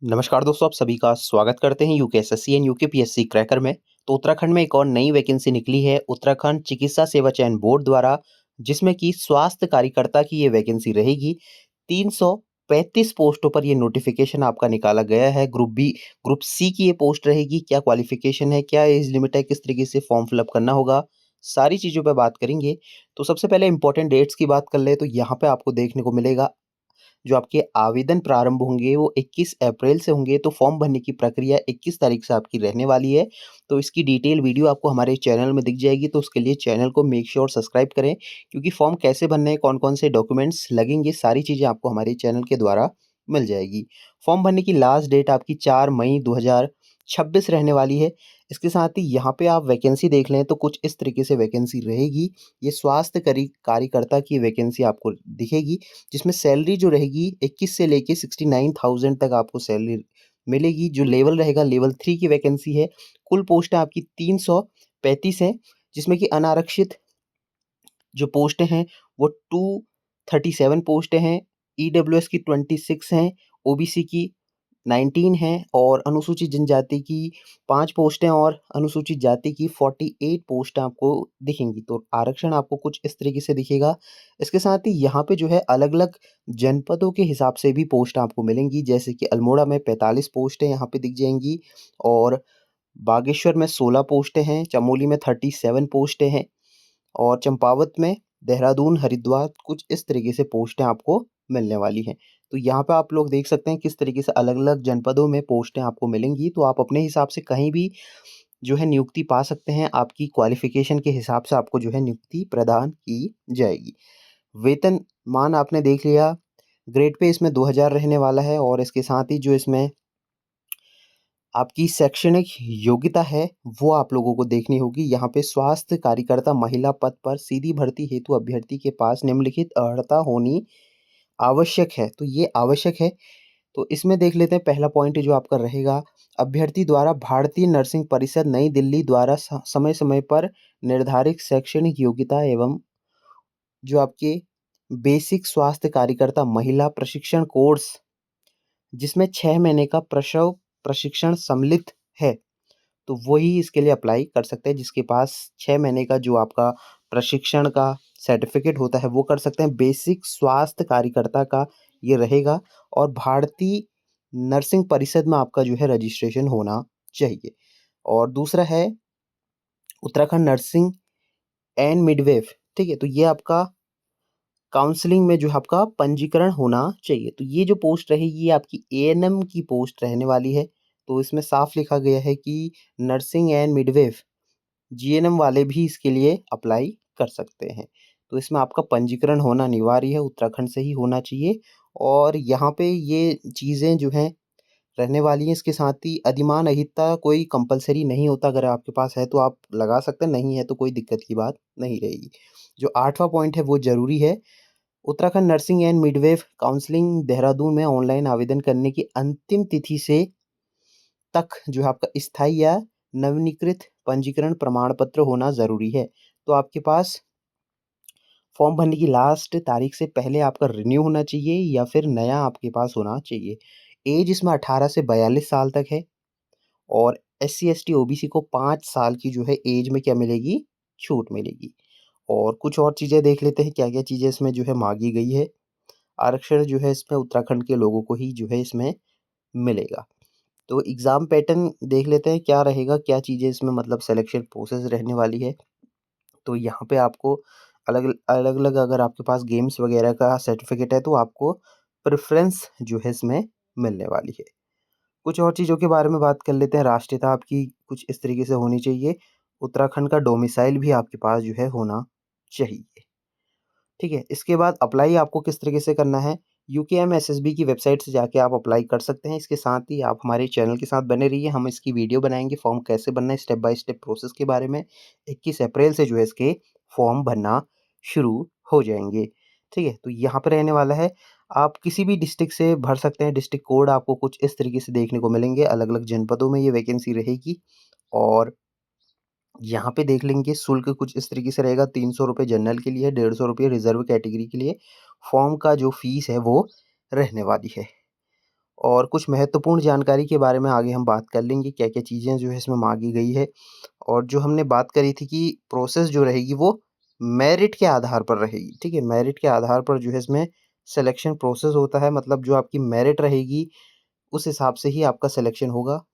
नमस्कार दोस्तों, आप सभी का स्वागत करते हैं यूकेएसएससी एंड यूकेपीएससी क्रैकर में। तो उत्तराखंड में एक और नई वैकेंसी निकली है उत्तराखंड चिकित्सा सेवा चयन बोर्ड द्वारा, जिसमें कि स्वास्थ्य कार्यकर्ता की ये वैकेंसी रहेगी। 335 पोस्टों पर ये नोटिफिकेशन आपका निकाला गया है। ग्रुप बी, ग्रुप सी की ये पोस्ट रहेगी। क्या क्वालिफिकेशन है, क्या एज लिमिट है, किस तरीके से फॉर्म फिलअप करना होगा, सारी चीज़ों पर बात करेंगे। तो सबसे पहले इंपॉर्टेंट डेट्स की बात कर ले तो यहाँ पे आपको देखने को मिलेगा जो आपके आवेदन प्रारंभ होंगे वो 21 अप्रैल से होंगे। तो फॉर्म भरने की प्रक्रिया 21 तारीख से आपकी रहने वाली है। तो इसकी डिटेल वीडियो आपको हमारे चैनल में दिख जाएगी। तो उसके लिए चैनल को मेक श्योर सब्सक्राइब करें, क्योंकि फॉर्म कैसे भरने हैं, कौन कौन से डॉक्यूमेंट्स लगेंगे, सारी चीज़ें आपको हमारे चैनल के द्वारा मिल जाएगी। फॉर्म भरने की लास्ट डेट आपकी 4 मई 2026 रहने वाली है। इसके साथ ही यहाँ पे आप वैकेंसी देख लें तो कुछ इस तरीके से वैकेंसी रहेगी। ये स्वास्थ्य कार्यकर्ता की वैकेंसी आपको दिखेगी, जिसमें सैलरी जो रहेगी 21 से लेके 69,000 तक आपको सैलरी मिलेगी। जो लेवल रहेगा लेवल 3 की वैकेंसी है। कुल पोस्टें आपकी 335 हैं, जिसमें कि अनारक्षित जो पोस्टें हैं वो 237 पोस्टें हैं, ईडब्ल्यूएस की 26 हैं, ओबीसी की 19 हैं और अनुसूचित जनजाति की 5 पोस्टें और अनुसूचित जाति की 48 पोस्ट आपको दिखेंगी। तो आरक्षण आपको कुछ इस तरीके से दिखेगा। इसके साथ ही यहाँ पे जो है अलग-अलग जनपदों के हिसाब से भी पोस्ट आपको मिलेंगी, जैसे कि अल्मोड़ा में 45 पोस्टें यहाँ पे दिख जाएँगी और बागेश्वर में 16 पोस्टें हैं, चमोली में 37 पोस्टें हैं और चंपावत में, देहरादून, हरिद्वार कुछ इस तरीके से पोस्टें आपको मिलने वाली हैं। तो यहाँ पे आप लोग देख सकते हैं किस तरीके से अलग-अलग जनपदों में पोस्टें आपको मिलेंगी। तो आप अपने हिसाब से कहीं भी जो है नियुक्ति पा सकते हैं। आपकी क्वालिफ़िकेशन के हिसाब से आपको जो है नियुक्ति प्रदान की जाएगी। वेतनमान आपने देख लिया। ग्रेड पे इसमें 2000 रहने वाला है और इसके साथ ही जो इसमें आपकी शैक्षणिक योग्यता है वो आप लोगों को देखनी होगी। यहाँ पे स्वास्थ्य कार्यकर्ता महिला पद पर सीधी भर्ती हेतु अभ्यर्थी के पास निम्नलिखित अर्हता होनी आवश्यक है। तो ये आवश्यक है। तो इसमें देख लेते हैं पहला पॉइंट जो आपका रहेगा, अभ्यर्थी द्वारा भारतीय नर्सिंग परिषद नई दिल्ली द्वारा समय समय पर निर्धारित शैक्षणिक योग्यता एवं जो आपके बेसिक स्वास्थ्य कार्यकर्ता महिला प्रशिक्षण कोर्स, जिसमें 6 महीने का प्रसव प्रशिक्षण सम्मिलित है, तो वही इसके लिए अप्लाई कर सकते हैं। जिसके पास 6 महीने का जो आपका प्रशिक्षण का सर्टिफिकेट होता है वो कर सकते हैं। बेसिक स्वास्थ्य कार्यकर्ता का ये रहेगा और भारतीय नर्सिंग परिषद में आपका जो है रजिस्ट्रेशन होना चाहिए। और दूसरा है उत्तराखंड नर्सिंग एंड मिडवेफ, ठीक है? तो ये आपका काउंसलिंग में जो है आपका पंजीकरण होना चाहिए। तो ये जो पोस्ट रहेगी ये आपकी एएनएम की पोस्ट रहने वाली है। तो इसमें साफ लिखा गया है कि नर्सिंग एंड मिडवेफ जीएनएम वाले भी इसके लिए अप्लाई कर सकते हैं। तो इसमें आपका पंजीकरण होना अनिवार्य है, उत्तराखंड से ही होना चाहिए। और यहाँ पे ये चीज़ें जो हैं रहने वाली हैं। इसके साथ ही अधिमान अहिता कोई कंपल्सरी नहीं होता, अगर आपके पास है तो आप लगा सकते हैं, नहीं है तो कोई दिक्कत की बात नहीं रहेगी। जो 8वां पॉइंट है वो ज़रूरी है। Uttarakhand nursing and midwife counselling Dehradun में ऑनलाइन आवेदन करने की अंतिम तिथि से तक जो है आपका स्थायी या नवीनीकृत पंजीकरण प्रमाण पत्र होना ज़रूरी है। तो आपके पास फॉर्म भरने की लास्ट तारीख से पहले आपका रिन्यू होना चाहिए या फिर नया आपके पास होना चाहिए। एज इसमें 18 से 42 साल तक है और एससी, एसटी, ओबीसी को 5 साल की जो है एज में क्या मिलेगी? छूट मिलेगी। और कुछ और चीज़ें देख लेते हैं क्या-क्या चीज़ें इसमें जो है माँगी गई है। आरक्षण जो है इसमें उत्तराखंड के लोगों को ही जो है इसमें मिलेगा। तो एग्ज़ाम पैटर्न देख लेते हैं क्या रहेगा, क्या चीज़ें इसमें मतलब सिलेक्शन प्रोसेस रहने वाली है। तो यहाँ पे आपको अलग-अलग अगर आपके पास गेम्स वगैरह का सर्टिफ़िकेट है तो आपको प्रेफ़रेंस जो है इसमें मिलने वाली है। कुछ और चीज़ों के बारे में बात कर लेते हैं। राष्ट्रीयता आपकी कुछ इस तरीके से होनी चाहिए। उत्तराखंड का डोमिसाइल भी आपके पास जो है होना चाहिए। ठीक है? इसके बाद अप्लाई आपको किस तरीके से करना है, यूकेएमएसएसबी की वेबसाइट से जाके आप अप्लाई कर सकते हैं। इसके साथ ही आप हमारे चैनल के साथ बने रहिए, हम इसकी वीडियो बनाएँगे फॉर्म कैसे भरना है स्टेप बाय स्टेप प्रोसेस के बारे में। 21 अप्रैल से जो है इसके फॉर्म भरना शुरू हो जाएँगे। ठीक है? तो यहाँ पे रहने वाला है, आप किसी भी डिस्ट्रिक्ट से भर सकते हैं। डिस्ट्रिक्ट कोड आपको कुछ इस तरीके से देखने को मिलेंगे, अलग-अलग जनपदों में ये वैकेंसी रहेगी। और यहाँ पे देख लेंगे शुल्क कुछ इस तरीके से रहेगा, ₹300 जनरल के लिए, ₹150 रिज़र्व कैटेगरी के लिए। फॉर्म का जो फ़ीस है वो रहने वाली है। और कुछ महत्वपूर्ण जानकारी के बारे में आगे हम बात कर लेंगे, क्या-क्या चीज़ें जो है इसमें माँगी गई है। और जो हमने बात करी थी कि प्रोसेस जो रहेगी वो मेरिट के आधार पर रहेगी, ठीक है? मेरिट के आधार पर जो है इसमें सिलेक्शन प्रोसेस होता है, मतलब जो आपकी मेरिट रहेगी, उस हिसाब से ही आपका सिलेक्शन होगा।